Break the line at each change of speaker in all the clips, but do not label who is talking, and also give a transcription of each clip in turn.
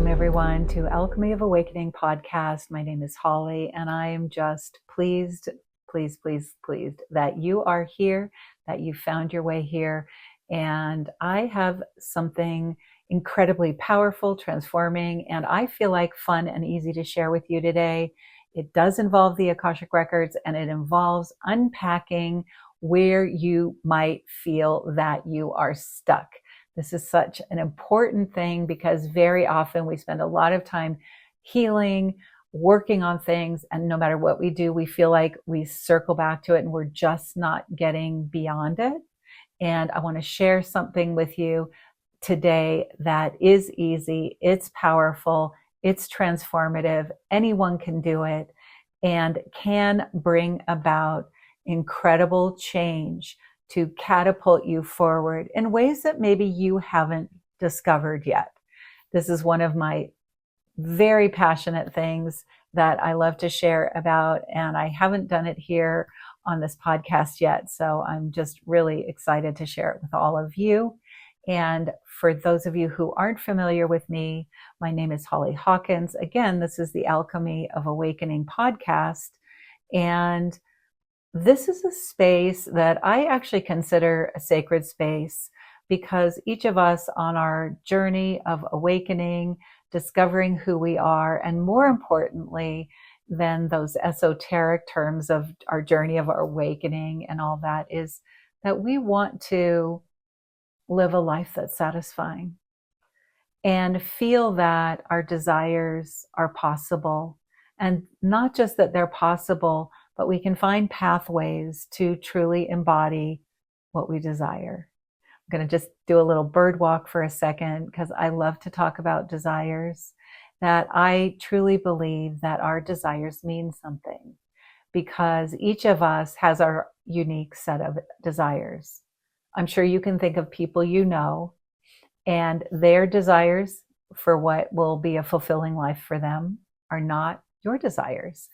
Welcome everyone to Alchemy of Awakening podcast. My name is Holly and I am just pleased that you are here, that you found your way here. And I have something incredibly powerful, transforming, and I feel like fun and easy to share with you today. It does involve the Akashic Records and it involves unpacking where you might feel that you are stuck. This is such an important thing because very often we spend a lot of time healing, working on things, and no matter what we do, we feel like we circle back to it and we're just not getting beyond it. And I want to share something with you today that is easy, it's powerful, it's transformative, anyone can do it, and can bring about incredible change to catapult you forward in ways that maybe you haven't discovered yet. This is one of my very passionate things that I love to share about, and I haven't done it here on this podcast yet. So I'm just really excited to share it with all of you. And for those of you who aren't familiar with me, my name is Holly Hawkins. Again, this is the Alchemy of Awakening podcast. And this is a space that I actually consider a sacred space because each of us on our journey of awakening, discovering who we are, and more importantly than those esoteric terms of our journey of our awakening and all that, is that we want to live a life that's satisfying and feel that our desires are possible. And not just that they're possible, but we can find pathways to truly embody what we desire. I'm going to just do a little bird walk for a second because I love to talk about desires, that I truly believe that our desires mean something because each of us has our unique set of desires. I'm sure you can think of people you know and their desires for what will be a fulfilling life for them are not your desires.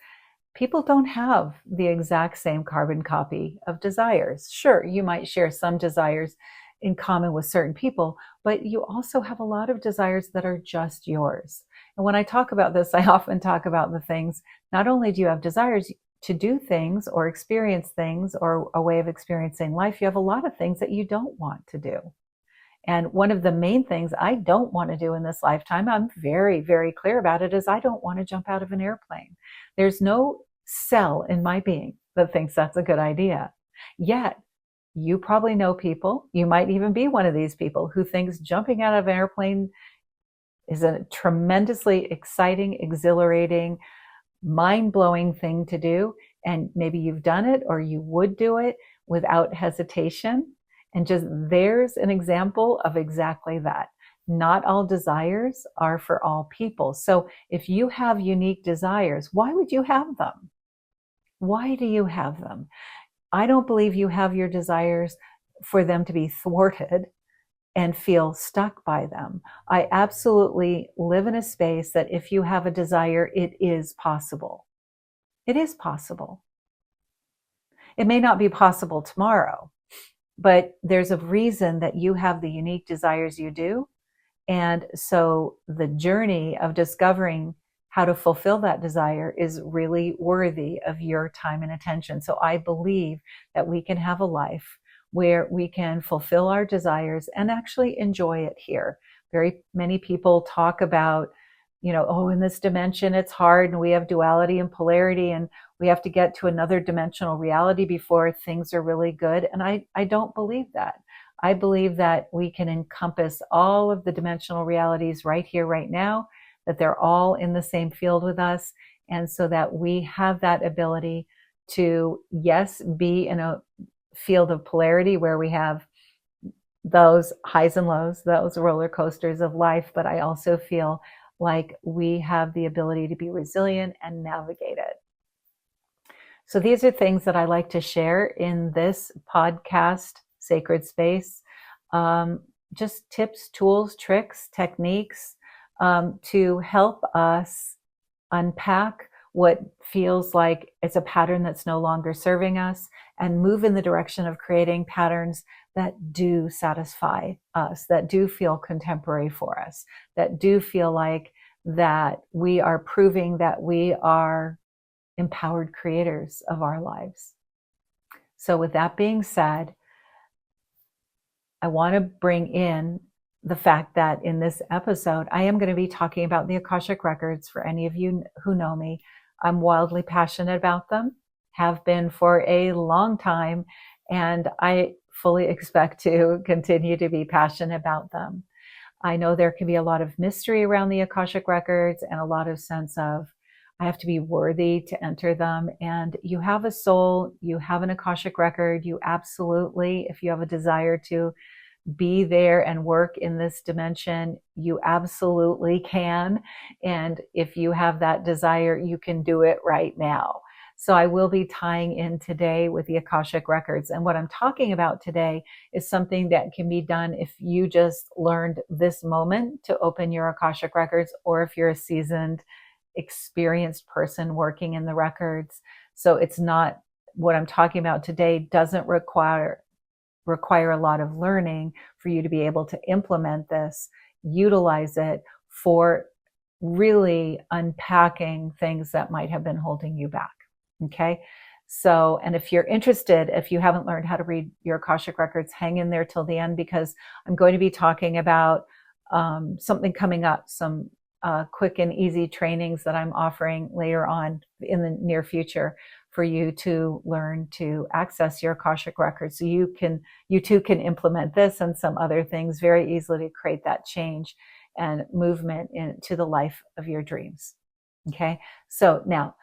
People don't have the exact same carbon copy of desires. Sure, you might share some desires in common with certain people, but you also have a lot of desires that are just yours. And when I talk about this, I often talk about the things, not only do you have desires to do things or experience things or a way of experiencing life, you have a lot of things that you don't want to do. And one of the main things I don't want to do in this lifetime, I'm very, very clear about it, is I don't want to jump out of an airplane. There's no cell in my being that thinks that's a good idea. Yet, you probably know people, you might even be one of these people who thinks jumping out of an airplane is a tremendously exciting, exhilarating, mind-blowing thing to do. And maybe you've done it or you would do it without hesitation. And just there's an example of exactly that. Not all desires are for all people. So if you have unique desires, why would you have them? Why do you have them? I don't believe you have your desires for them to be thwarted and feel stuck by them. I absolutely live in a space that if you have a desire, it is possible. It is possible. It may not be possible tomorrow, but there's a reason that you have the unique desires you do. And so the journey of discovering how to fulfill that desire is really worthy of your time and attention. So I believe that we can have a life where we can fulfill our desires and actually enjoy it here. Very many people talk about, oh, in this dimension, it's hard and we have duality and polarity and we have to get to another dimensional reality before things are really good. And I don't believe that. I believe that we can encompass all of the dimensional realities right here, right now, that they're all in the same field with us. And so that we have that ability to, yes, be in a field of polarity where we have those highs and lows, those roller coasters of life. But I also feel like we have the ability to be resilient and navigate it. So these are things that I like to share in this podcast, Sacred Space. Just tips, tools, tricks, techniques to help us unpack what feels like it's a pattern that's no longer serving us and move in the direction of creating patterns that do satisfy us, that do feel contemporary for us, that do feel like that we are proving that we are empowered creators of our lives. So with that being said, I want to bring in the fact that in this episode, I am going to be talking about the Akashic Records. For any of you who know me, I'm wildly passionate about them, have been for a long time, and I fully expect to continue to be passionate about them. I know there can be a lot of mystery around the Akashic Records and a lot of sense of, I have to be worthy to enter them. And you have a soul, you have an Akashic Record, you absolutely, if you have a desire to be there and work in this dimension, you absolutely can. And if you have that desire, you can do it right now. So I will be tying in today with the Akashic Records. And what I'm talking about today is something that can be done if you just learned this moment to open your Akashic Records, or if you're a seasoned, experienced person working in the records. So it's not, what I'm talking about today doesn't require a lot of learning for you to be able to implement this, utilize it for really unpacking things that might have been holding you back. Okay. So, and if you're interested, if you haven't learned how to read your Akashic Records, hang in there till the end, because I'm going to be talking about something coming up, some quick and easy trainings that I'm offering later on in the near future for you to learn to access your Akashic Records. So you too can implement this and some other things very easily to create that change and movement into the life of your dreams. Okay. So now,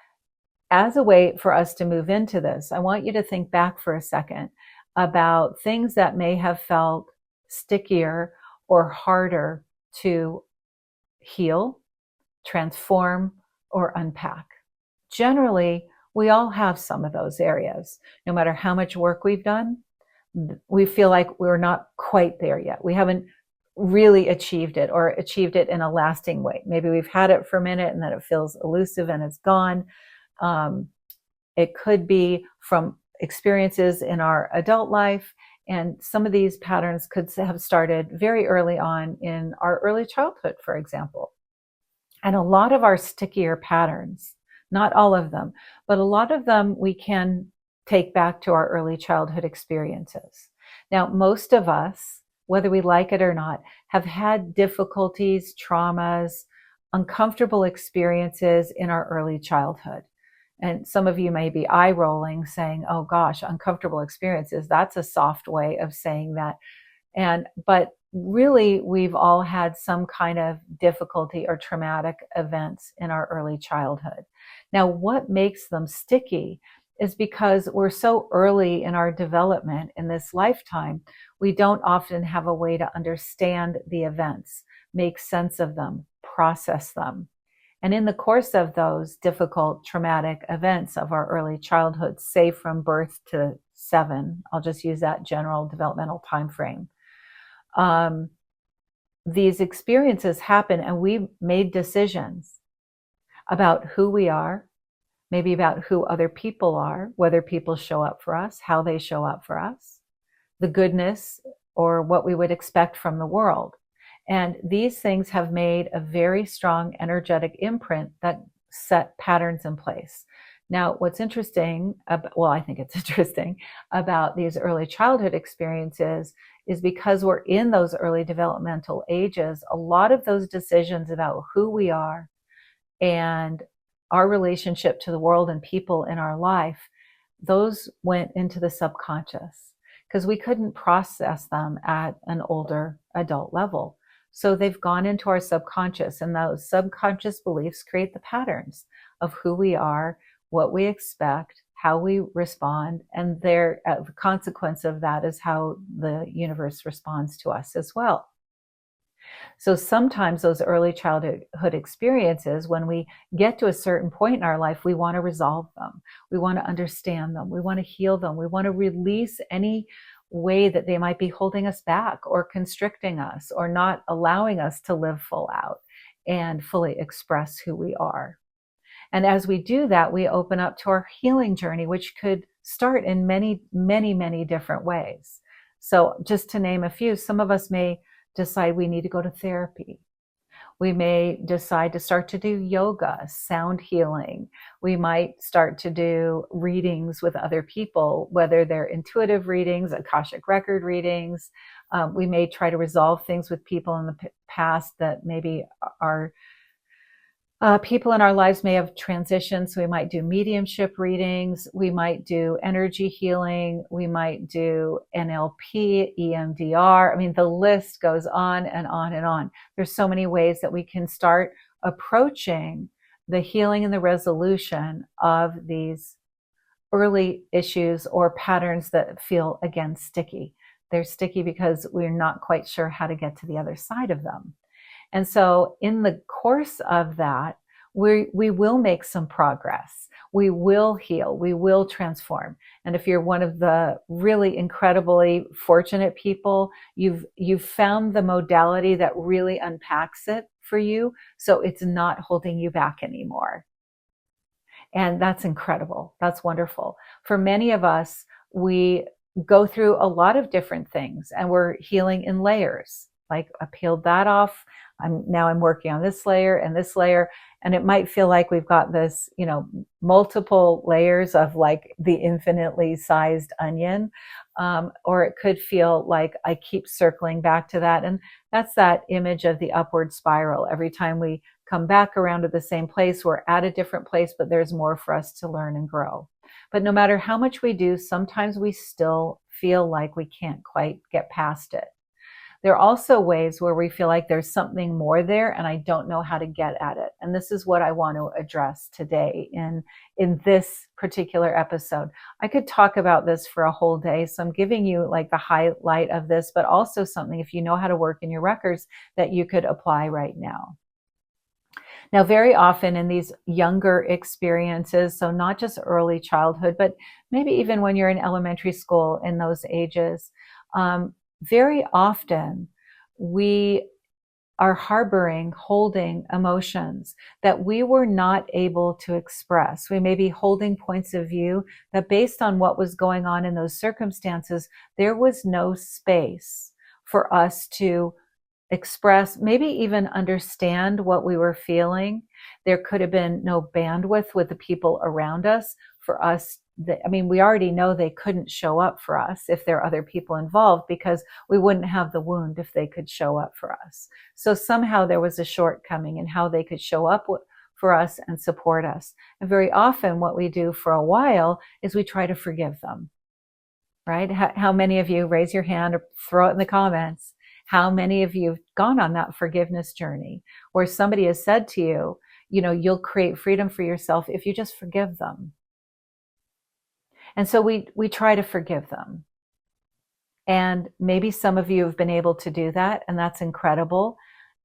as a way for us to move into this, I want you to think back for a second about things that may have felt stickier or harder to heal, transform, or unpack. Generally, we all have some of those areas. No matter how much work we've done, we feel like we're not quite there yet. We haven't really achieved it, or achieved it in a lasting way. Maybe we've had it for a minute and then it feels elusive and it's gone. It could be from experiences in our adult life. And some of these patterns could have started very early on in our early childhood, for example. And a lot of our stickier patterns, not all of them, but a lot of them we can take back to our early childhood experiences. Now, most of us, whether we like it or not, have had difficulties, traumas, uncomfortable experiences in our early childhood. And some of you may be eye rolling saying, oh gosh, uncomfortable experiences. That's a soft way of saying that. But really, we've all had some kind of difficulty or traumatic events in our early childhood. Now, what makes them sticky is because we're so early in our development in this lifetime, we don't often have a way to understand the events, make sense of them, process them. And in the course of those difficult traumatic events of our early childhood, say from birth to 7, I'll just use that general developmental time frame. These experiences happen and we made decisions about who we are, maybe about who other people are, whether people show up for us, how they show up for us, the goodness or what we would expect from the world. And these things have made a very strong energetic imprint that set patterns in place. Now, what's interesting, I think it's interesting about these early childhood experiences is because we're in those early developmental ages, a lot of those decisions about who we are and our relationship to the world and people in our life, those went into the subconscious because we couldn't process them at an older adult level. So they've gone into our subconscious, and those subconscious beliefs create the patterns of who we are, what we expect, how we respond, and the consequence of that is how the universe responds to us as well. So sometimes those early childhood experiences, when we get to a certain point in our life, we want to resolve them. We want to understand them. We want to heal them. We want to release any way that they might be holding us back or constricting us or not allowing us to live full out and fully express who we are. And as we do that, we open up to our healing journey, which could start in many, many, many different ways. So just to name a few, some of us may decide we need to go to therapy. We may decide to start to do yoga, sound healing. We might start to do readings with other people, whether they're intuitive readings, Akashic record readings. We may try to resolve things with people in the past that maybe are people in our lives may have transitioned. So we might do mediumship readings. We might do energy healing. We might do NLP, EMDR. I mean, the list goes on and on and on. There's so many ways that we can start approaching the healing and the resolution of these early issues or patterns that feel, again, sticky. They're sticky because we're not quite sure how to get to the other side of them. And so in the course of that, we will make some progress. We will heal. We will transform. And if you're one of the really incredibly fortunate people, you've found the modality that really unpacks it for you, so it's not holding you back anymore. And that's incredible. That's wonderful. For many of us, we go through a lot of different things, and we're healing in layers. Like, I peeled that off. I'm working on this layer and this layer. And it might feel like we've got this, multiple layers of like the infinitely sized onion. Or it could feel like I keep circling back to that. And that's that image of the upward spiral. Every time we come back around to the same place, we're at a different place, but there's more for us to learn and grow. But no matter how much we do, sometimes we still feel like we can't quite get past it. There are also ways where we feel like there's something more there and I don't know how to get at it. And this is what I want to address today in this particular episode. I could talk about this for a whole day, so I'm giving you like the highlight of this, but also something, if you know how to work in your records, that you could apply right now. Now, very often in these younger experiences, so not just early childhood, but maybe even when you're in elementary school in those ages, very often we are harboring, holding emotions that we were not able to express. We may be holding points of view that, based on what was going on in those circumstances, there was no space for us to express, maybe even understand what we were feeling. There could have been no bandwidth with the people around us for us. We already know they couldn't show up for us if there are other people involved, because we wouldn't have the wound if they could show up for us. So somehow there was a shortcoming in how they could show up for us and support us. And very often what we do for a while is we try to forgive them, right? How many of you, raise your hand or throw it in the comments, how many of you have gone on that forgiveness journey where somebody has said to you, you'll create freedom for yourself if you just forgive them. And so we try to forgive them. And maybe some of you have been able to do that, and that's incredible.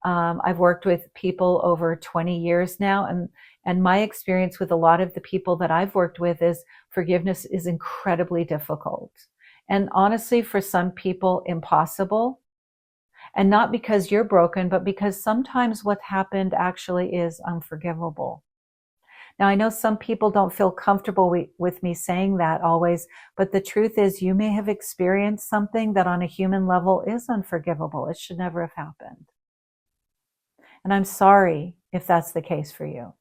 I've worked with people over 20 years now, and my experience with a lot of the people that I've worked with is forgiveness is incredibly difficult. And honestly, for some people, impossible. And not because you're broken, but because sometimes what happened actually is unforgivable. Now, I know some people don't feel comfortable with me saying that always, but the truth is you may have experienced something that on a human level is unforgivable. It should never have happened. And I'm sorry if that's the case for you.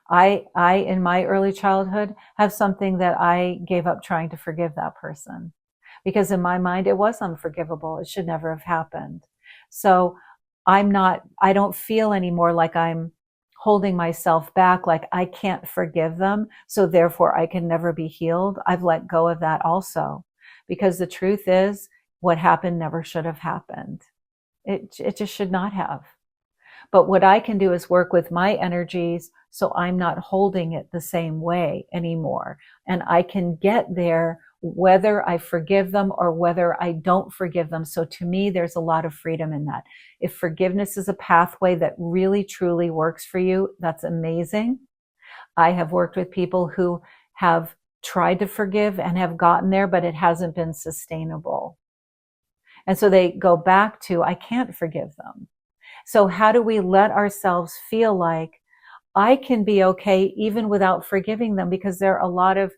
I, in my early childhood, have something that I gave up trying to forgive that person, because in my mind, it was unforgivable. It should never have happened. So I don't feel anymore like I'm holding myself back, like I can't forgive them, so therefore I can never be healed. I've let go of that also, because the truth is what happened never should have happened. It just should not have. But what I can do is work with my energies so I'm not holding it the same way anymore. And I can get there whether I forgive them or whether I don't forgive them. So to me, there's a lot of freedom in that. If forgiveness is a pathway that really, truly works for you, that's amazing. I have worked with people who have tried to forgive and have gotten there, but it hasn't been sustainable. And so they go back to, I can't forgive them. So how do we let ourselves feel like I can be okay even without forgiving them? Because there are a lot of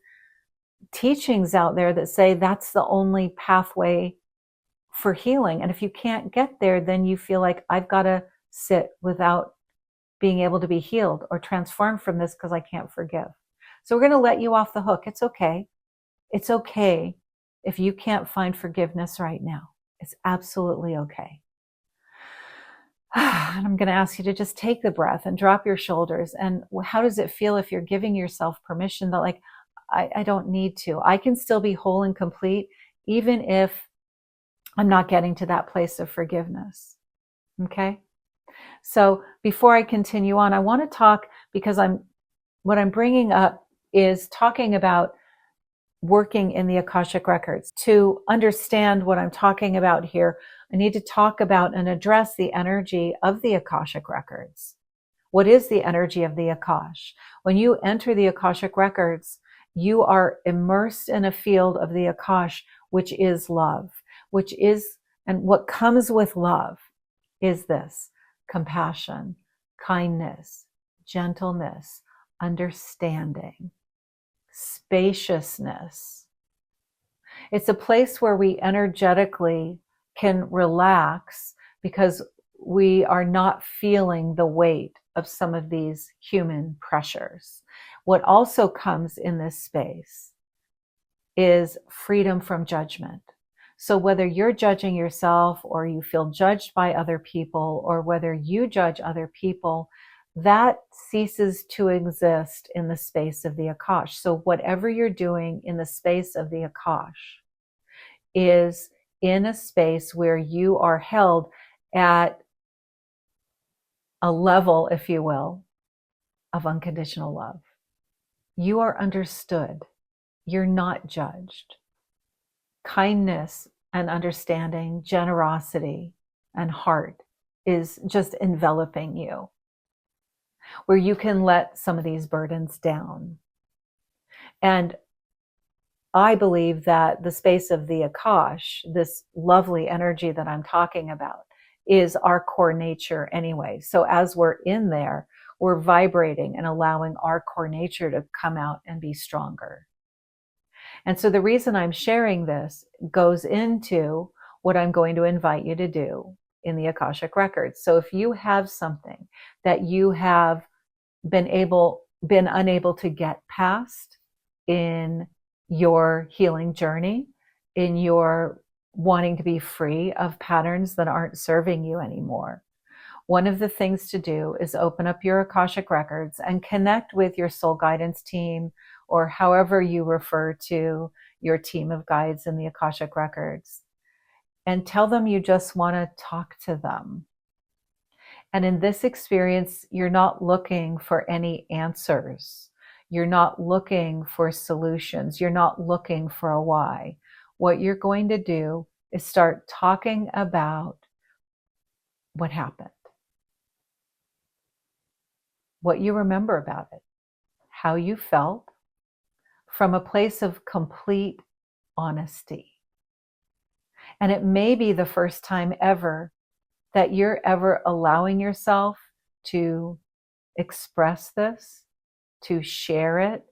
teachings out there that say that's the only pathway for healing. And if you can't get there, then you feel like I've got to sit without being able to be healed or transformed from this because I can't forgive. So we're going to let you off the hook. It's okay. It's okay if you can't find forgiveness right now. It's absolutely okay. And I'm going to ask you to just take the breath and drop your shoulders. And how does it feel if you're giving yourself permission that, like, I don't need to? I can still be whole and complete, even if I'm not getting to that place of forgiveness. Okay? So before I continue on, I want to talk, because what I'm bringing up is talking about working in the Akashic Records. To understand what I'm talking about here, I need to talk about and address the energy of the Akashic Records. What is the energy of the Akash? When you enter the Akashic Records, you are immersed in a field of the Akash, which is love, and what comes with love is this: compassion, kindness, gentleness, understanding, spaciousness. It's a place where we energetically can relax because we are not feeling the weight of some of these human pressures. What also comes in this space is freedom from judgment. So whether you're judging yourself or you feel judged by other people, or whether you judge other people, that ceases to exist in the space of the Akash. So whatever you're doing in the space of the Akash is in a space where you are held at a level, if you will, of unconditional love. You are understood. You're not judged. Kindness and understanding, generosity and heart is just enveloping you, where you can let some of these burdens down. And I believe that the space of the Akash, this lovely energy that I'm talking about, is our core nature anyway. So as we're in there, we're vibrating and allowing our core nature to come out and be stronger. And so the reason I'm sharing this goes into what I'm going to invite you to do in the Akashic Records. So if you have something that you have been unable to get past in your healing journey, in your wanting to be free of patterns that aren't serving you anymore, one of the things to do is open up your Akashic Records and connect with your soul guidance team, or however you refer to your team of guides in the Akashic Records, and tell them you just want to talk to them. And in this experience, you're not looking for any answers. You're not looking for solutions. You're not looking for a why. What you're going to do is start talking about what happened, what you remember about it, how you felt, from a place of complete honesty. And it may be the first time ever that you're ever allowing yourself to express this, to share it,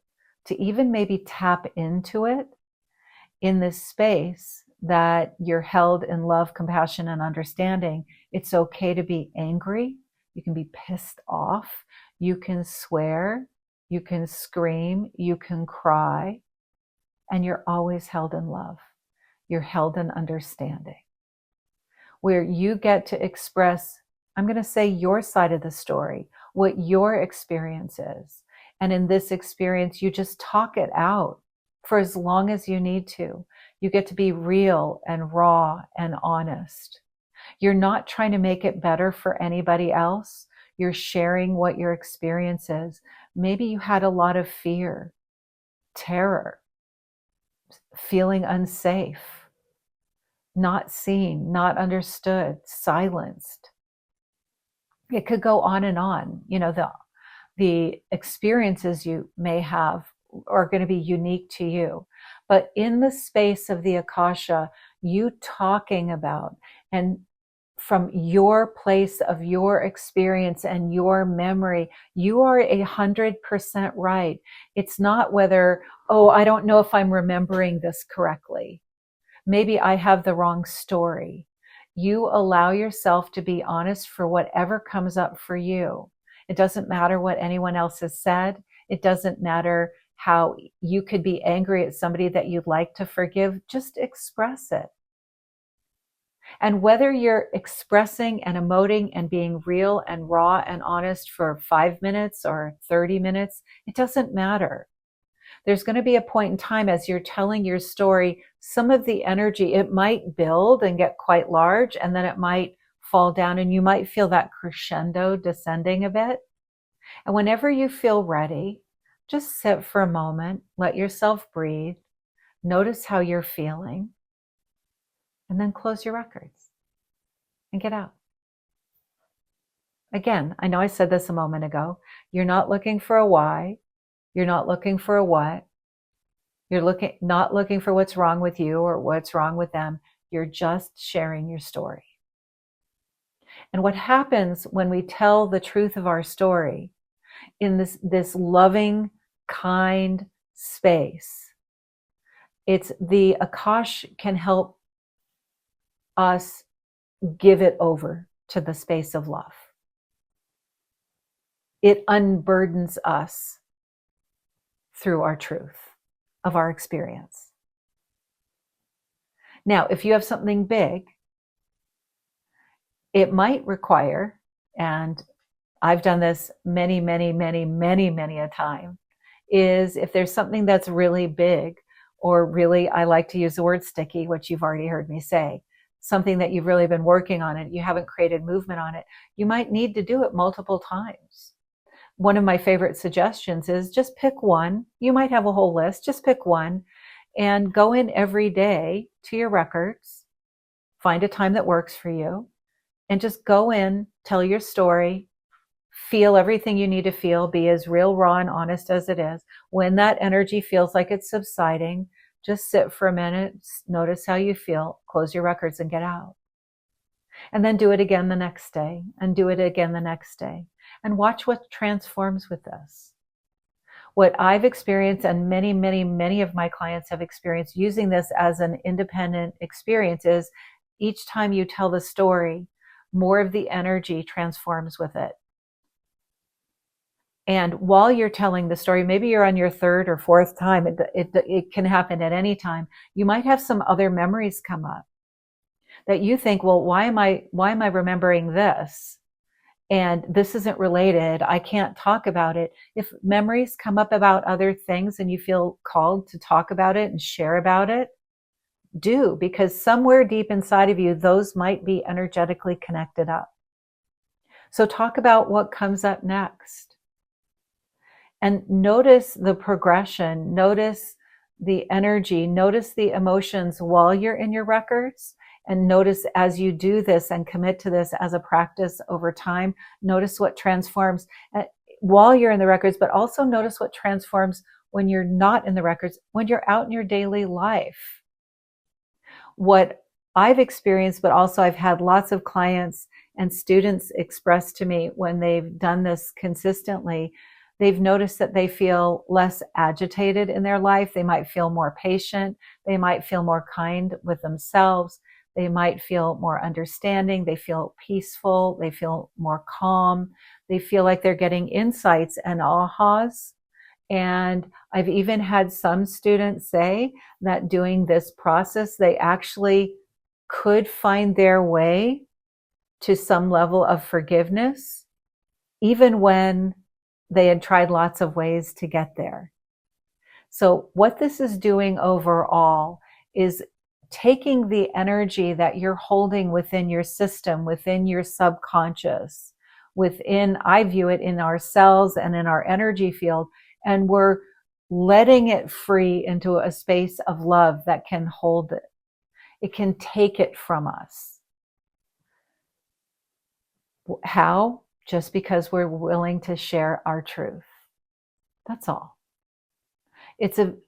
to even maybe tap into it in this space that you're held in love, compassion, and understanding. It's okay to be angry. You can be pissed off. You can swear. You can scream. You can cry. And you're always held in love. You're held in understanding, where you get to express, I'm going to say, your side of the story, what your experience is. And in this experience, you just talk it out for as long as you need to. You get to be real and raw and honest. You're not trying to make it better for anybody else. You're sharing what your experience is. Maybe you had a lot of fear, terror, feeling unsafe, not seen, not understood, silenced. It could go on and on. You know, the experiences you may have are going to be unique to you. But in the space of the Akasha, you talking about, and from your place of your experience and your memory, you are 100% right. It's not whether, oh, I don't know if I'm remembering this correctly. Maybe I have the wrong story. you allow yourself to be honest for whatever comes up for you. It doesn't matter what anyone else has said. It doesn't matter how you could be angry at somebody that you'd like to forgive. Just express it. And whether you're expressing and emoting and being real and raw and honest for 5 minutes or 30 minutes, it doesn't matter. There's going to be a point in time as you're telling your story, some of the energy, it might build and get quite large, and then it might fall down, and you might feel that crescendo descending a bit. And whenever you feel ready, just sit for a moment, let yourself breathe, notice how you're feeling, and then close your records and get out. Again, I know I said this a moment ago. You're not looking for a why. You're not looking for a what. You're not looking for what's wrong with you or what's wrong with them. You're just sharing your story. And what happens when we tell the truth of our story in this loving, kind space, it's the Akash can help us give it over to the space of love. It unburdens us through our truth of our experience. Now, if you have something big, it might require, and I've done this many a time, is if there's something that's really big, or really, I like to use the word sticky, which you've already heard me say, something that you've really been working on it, you haven't created movement on it, you might need to do it multiple times. One of my favorite suggestions is just pick one. You might have a whole list, just pick one and go in every day to your records, find a time that works for you, and just go in, tell your story, feel everything you need to feel, be as real, raw, and honest as it is. When that energy feels like it's subsiding, just sit for a minute, notice how you feel, close your records and get out. And then do it again the next day, and do it again the next day. And watch what transforms with this. What I've experienced, and many of my clients have experienced using this as an independent experience, is each time you tell the story, more of the energy transforms with it. And while you're telling the story, maybe you're on your third or fourth time, it can happen at any time, you might have some other memories come up that you think, well, why am I remembering this? And this isn't related. I can't talk about it. If memories come up about other things and you feel called to talk about it and share about it, do, because somewhere deep inside of you, those might be energetically connected up. So talk about what comes up next. And notice the progression, notice the energy, notice the emotions while you're in your records. And notice as you do this and commit to this as a practice over time, notice what transforms while you're in the records, but also notice what transforms when you're not in the records, when you're out in your daily life. What I've experienced, but also I've had lots of clients and students express to me when they've done this consistently, they've noticed that they feel less agitated in their life. They might feel more patient. They might feel more kind with themselves. They might feel more understanding. They feel peaceful. They feel more calm. They feel like they're getting insights and ahas. And I've even had some students say that doing this process, they actually could find their way to some level of forgiveness, even when they had tried lots of ways to get there. So what this is doing overall is taking the energy that you're holding within your system, within your subconscious, within, I view it in our cells and in our energy field, and we're letting it free into a space of love that can hold it. It can take it from us. How? Just because we're willing to share our truth. That's all.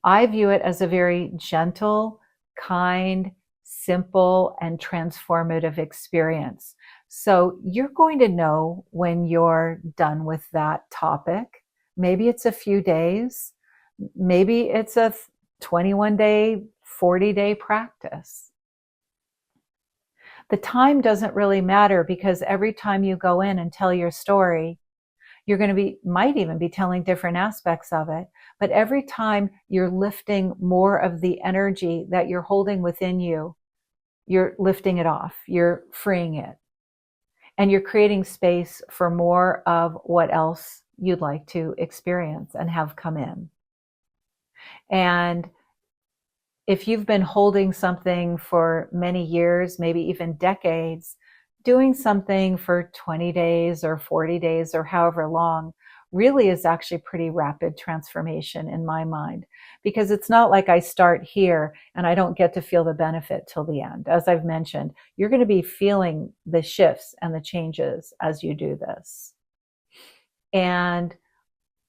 I view it as a very gentle, kind, simple, and transformative experience. So you're going to know when you're done with that topic. Maybe it's a few days. Maybe it's a 21-day, 40-day practice. The time doesn't really matter, because every time you go in and tell your story, you're going to might even be telling different aspects of it. But every time you're lifting more of the energy that you're holding within you, you're lifting it off, you're freeing it, and you're creating space for more of what else you'd like to experience and have come in. And if you've been holding something for many years, maybe even decades, doing something for 20 days or 40 days or however long really is actually pretty rapid transformation in my mind, because it's not like I start here and I don't get to feel the benefit till the end. As I've mentioned, you're going to be feeling the shifts and the changes as you do this. And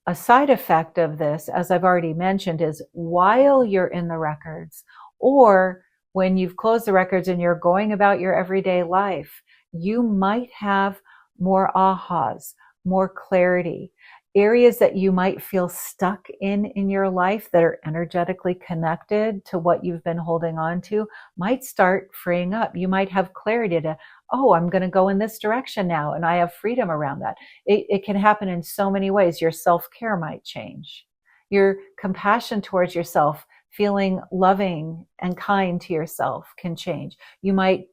a side effect of this, as I've already mentioned, is while you're in the records, or when you've closed the records and you're going about your everyday life, you might have more ahas, more clarity, areas that you might feel stuck in your life that are energetically connected to what you've been holding on to might start freeing up. You might have clarity to, oh, I'm going to go in this direction now, and I have freedom around that. It can happen in so many ways. Your self-care might change. Your compassion towards yourself, feeling loving and kind to yourself, can change. You might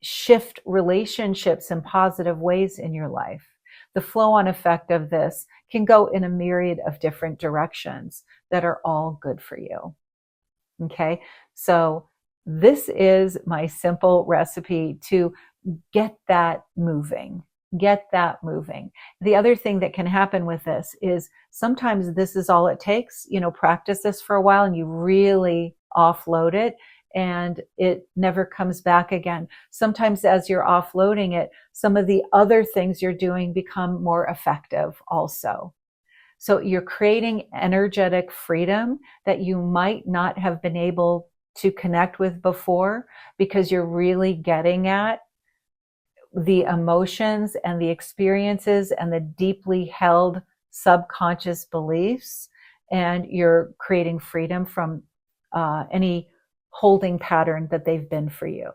shift relationships in positive ways in your life. The flow-on effect of this can go in a myriad of different directions that are all good for you. Okay, so this is my simple recipe to get that moving. Get that moving. The other thing that can happen with this is sometimes this is all it takes. Practice this for a while and you really offload it and it never comes back again. Sometimes as you're offloading it, some of the other things you're doing become more effective also. So you're creating energetic freedom that you might not have been able to connect with before, because you're really getting at the emotions and the experiences and the deeply held subconscious beliefs, and you're creating freedom from any holding pattern that they've been for you.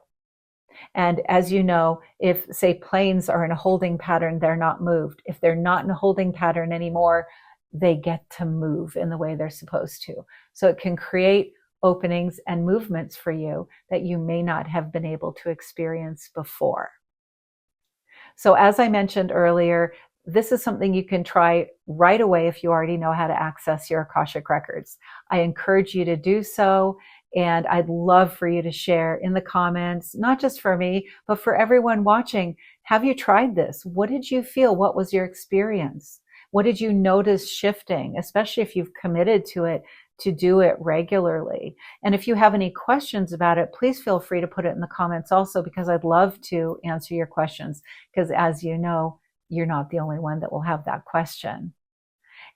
And as you know, if, say, planes are in a holding pattern, they're not moved. If they're not in a holding pattern anymore, they get to move in the way they're supposed to. So it can create openings and movements for you that you may not have been able to experience before. So as I mentioned earlier, this is something you can try right away if you already know how to access your Akashic Records. I encourage you to do so, and I'd love for you to share in the comments, not just for me, but for everyone watching. Have you tried this? What did you feel? What was your experience? What did you notice shifting, especially if you've committed to it, to do it regularly? And if you have any questions about it, please feel free to put it in the comments also, because I'd love to answer your questions, because as you know, you're not the only one that will have that question.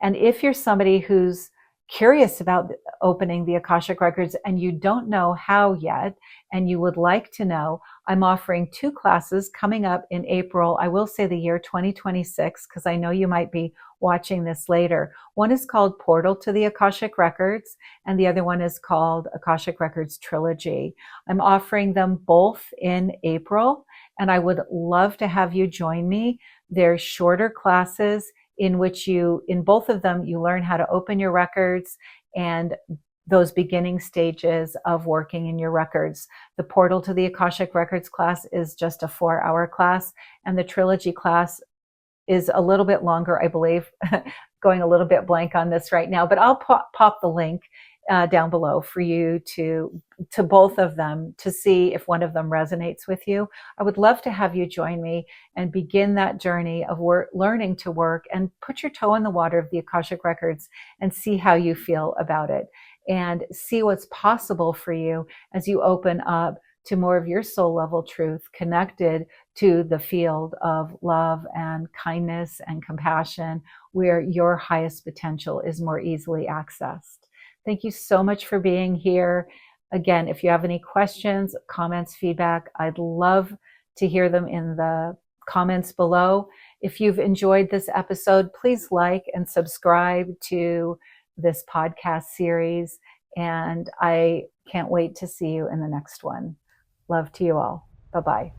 And if you're somebody who's curious about opening the Akashic Records and you don't know how yet, and you would like to know, I'm offering 2 classes coming up in April. I will say the year 2026, because I know you might be watching this later. One is called Portal to the Akashic Records, and the other one is called Akashic Records Trilogy. I'm offering them both in April, and I would love to have you join me. They're shorter classes in which in both of them, you learn how to open your records and those beginning stages of working in your records. The Portal to the Akashic Records class is just a 4-hour class, and the Trilogy class is a little bit longer, I believe. Going a little bit blank on this right now, but I'll pop the link down below for you to both of them to see if one of them resonates with you. I would love to have you join me and begin that journey of learning to work and put your toe in the water of the Akashic Records and see how you feel about it, and see what's possible for you as you open up to more of your soul level truth, connected to the field of love and kindness and compassion, where your highest potential is more easily accessed. Thank you so much for being here. Again, if you have any questions, comments, feedback, I'd love to hear them in the comments below. If you've enjoyed this episode, please like and subscribe to this podcast series. And I can't wait to see you in the next one. Love to you all. Bye bye.